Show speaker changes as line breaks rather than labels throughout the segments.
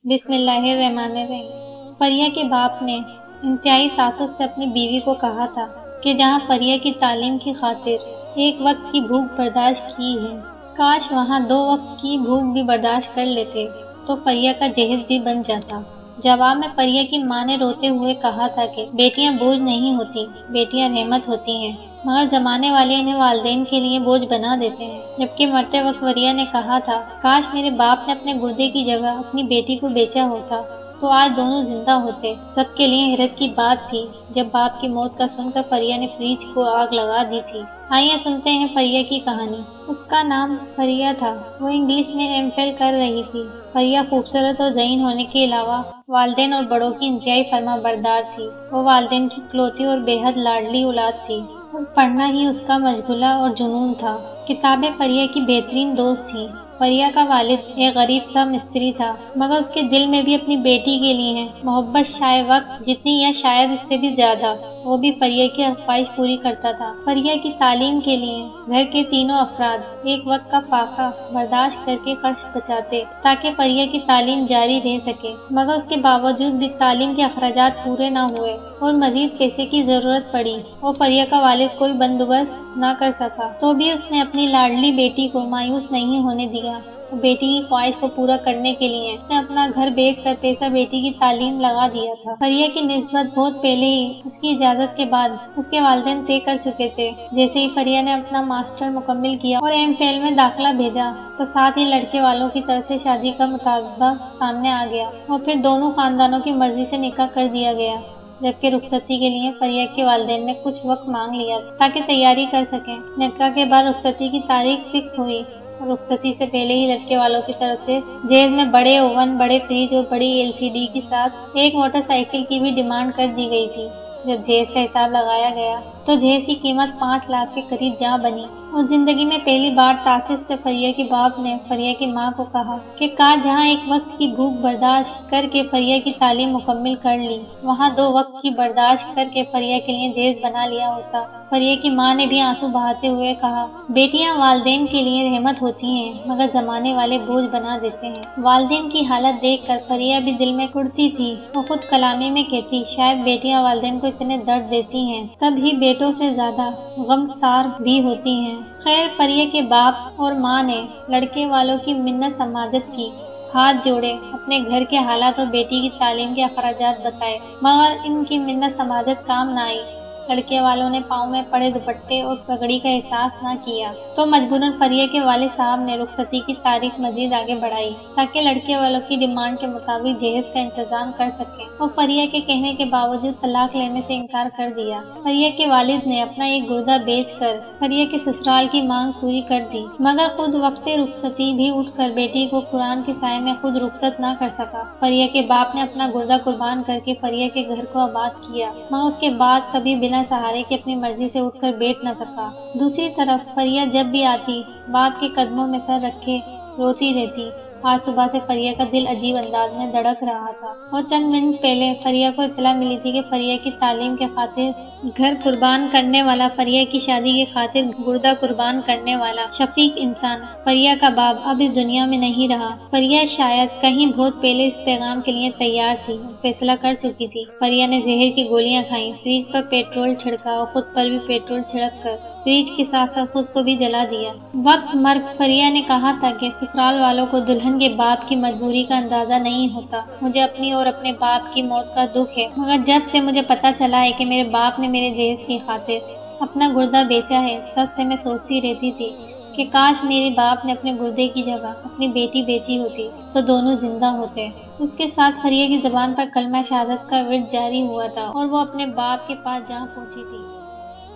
बिस्मिल्लाहिर्रहमानिर्रहीम। फरिया के बाप ने इंतहाई तासुब से अपनी बीवी को कहा था कि जहाँ फरिया की तालीम की खातिर एक वक्त की भूख बर्दाश्त की है, काश वहाँ 2 वक्त की भूख भी बर्दाश्त कर लेते तो फरिया का जहेज भी बन जाता। जवाब में फरिया की माँ ने रोते हुए कहा था कि बेटियां बोझ नहीं होती, बेटियां रहमत होती हैं, मगर जमाने वाले इन्हें वालिदैन के लिए बोझ बना देते हैं। जबकि मरते वक्त फरिया ने कहा था, काश मेरे बाप ने अपने गुर्दे की जगह अपनी बेटी को बेचा होता तो आज दोनों जिंदा होते। सबके लिए हैरत की बात थी जब बाप की मौत का सुनकर फरिया ने फ्रिज को आग लगा दी थी। आइए सुनते हैं फरिया की कहानी। उसका नाम फरिया था। वो इंग्लिश में एमफिल कर रही थी। फरिया खूबसूरत और ज़हीन होने के अलावा वालिदैन और बड़ों की इंतहाई फरमाबरदार थी। वो वालिदैन की इकलौती और बेहद लाडली औलाद थी। पढ़ना ही उसका मशगूला और जुनून था। किताबें फरिया की बेहतरीन दोस्त थी। फरिया का वालिद एक गरीब सा मिस्त्री था, मगर उसके दिल में भी अपनी बेटी के लिए मोहब्बत शायद वक्त जितनी या शायद इससे भी ज्यादा। वो भी फरिया की ख्वाहिश पूरी करता था। फरिया की तालीम के लिए घर के तीनों अफराद एक वक्त का फाका बर्दाश्त करके खर्च बचाते ताकि फरिया की तालीम जारी रह सके, मगर उसके बावजूद भी तालीम के अखराजात पूरे न हुए और मजीद पैसे की जरूरत पड़ी और फरिया का वालिद कोई बंदोबस्त न कर सका, तो भी उसने अपनी लाडली बेटी को मायूस नहीं होने दिया। बेटी की ख्वाहिश को पूरा करने के लिए उसने अपना घर बेचकर पैसा बेटी की तालीम लगा दिया था। फरिया की निस्बत बहुत पहले ही उसकी इजाजत के बाद उसके वालिदैन तय कर चुके थे। जैसे ही फरिया ने अपना मास्टर मुकम्मिल किया और एमफिल में दाखिला भेजा तो साथ ही लड़के वालों की तरफ से शादी का मुतालबा सामने आ गया और फिर दोनों खानदानों की मर्जी से निकाह कर दिया गया। जबकि रुखसती के लिए फरिया के वालिदैन ने कुछ वक्त मांग लिया ताकि तैयारी कर सकें। निकाह के बाद रुखसती की तारीख फिक्स हुई। रुखसती से पहले ही लड़के वालों की तरफ से जहेज में बड़े ओवन, बड़े फ्रिज और बड़ी LCD के साथ एक मोटरसाइकिल की भी डिमांड कर दी गई थी। जब जहेज का हिसाब लगाया गया तो जहेज की कीमत 5 लाख के करीब जा बनी और जिंदगी में पहली बार तासिफ से फरिया के बाप ने फरिया की माँ को कहा कि काश जहाँ एक वक्त की भूख बर्दाश्त करके फरिया की तालीम मुकम्मिल कर ली, वहाँ 2 वक्त की बर्दाश्त करके फरिया के लिए जहेज बना लिया होता। फरिया की माँ ने भी आंसू बहाते हुए कहा, बेटियां वालिदैन के लिए रहमत होती हैं, मगर जमाने वाले बोझ बना देते हैं। वालिदैन की हालत देखकर फरिया भी दिल में कुड़ती थी और खुद कलामी में कहती, शायद बेटियां वालिदैन को इतने दर्द देती हैं, तब ही बेटों से ज्यादा गमसार भी होती हैं। खैर, फरिया के बाप और माँ ने लड़के वालों की मिन्नत समाजत की, हाथ जोड़े, अपने घर के हालात और बेटी की तालीम के अखराजात बताए, मगर इनकी मिन्नत समाजत काम न आई। लड़के वालों ने पाँव में पड़े दुपट्टे और पगड़ी का एहसास न किया तो मजबूरन फरिया के वालिद साहब ने रुखसती की तारीख मजीद आगे बढ़ाई ताकि लड़के वालों की डिमांड के मुताबिक जहेज का इंतजाम कर सके और फरिया के कहने के बावजूद तलाक लेने से इनकार कर दिया। फरिया के वालिद ने अपना एक गुर्दा बेचकर फरिया के ससुराल की मांग पूरी कर दी, मगर खुद वक्त रुखसती भी उठकर बेटी को कुरान के साए में खुद रुखसत न कर सका। फरिया के बाप ने अपना गुर्दा कुर्बान करके फरिया के घर को आबाद किया, मगर उसके बाद कभी बिना सहारे की अपनी मर्जी से उठकर बैठ न सका। दूसरी तरफ फरिया जब भी आती बाप के कदमों में सर रखे रोती रहती। आज सुबह से फरिया का दिल अजीब अंदाज में धड़क रहा था और चंद मिनट पहले फरिया को इत्तला मिली थी कि फरिया की तालीम के खातिर घर कुर्बान करने वाला, फरिया की शादी के खातिर गुर्दा कुर्बान करने वाला शफीक इंसान फरिया का बाप अब इस दुनिया में नहीं रहा। फरिया शायद कहीं बहुत पहले इस पैगाम के लिए तैयार थी, फैसला कर चुकी थी। फरिया ने जहर की गोलियां खाई, फ्रिज पर पेट्रोल छिड़का और खुद पर भी पेट्रोल छिड़क कर फ्रिज के साथ साथ खुद को भी जला दिया। वक्त मर्ग फरिया ने कहा था कि ससुराल वालों को दुल्हन के बाप की मजबूरी का अंदाजा नहीं होता। मुझे अपनी और अपने बाप की मौत का दुख है, मगर जब से मुझे पता चला है कि मेरे बाप ने मेरे जहेज की खातिर अपना गुर्दा बेचा है, तब से मैं सोचती रहती थी कि काश मेरे बाप ने अपने गुर्दे की जगह अपनी बेटी बेची होती तो दोनों जिंदा होते। इसके साथ फरिया की जबान पर कलमा शहादत का विर्द जारी हुआ था और वो अपने बाप के पास जा पहुंची थी।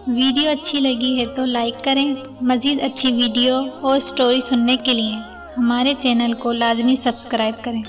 वीडियो अच्छी लगी है तो लाइक करें। मज़ीद अच्छी वीडियो और स्टोरी सुनने के लिए हमारे चैनल को लाजमी सब्सक्राइब करें।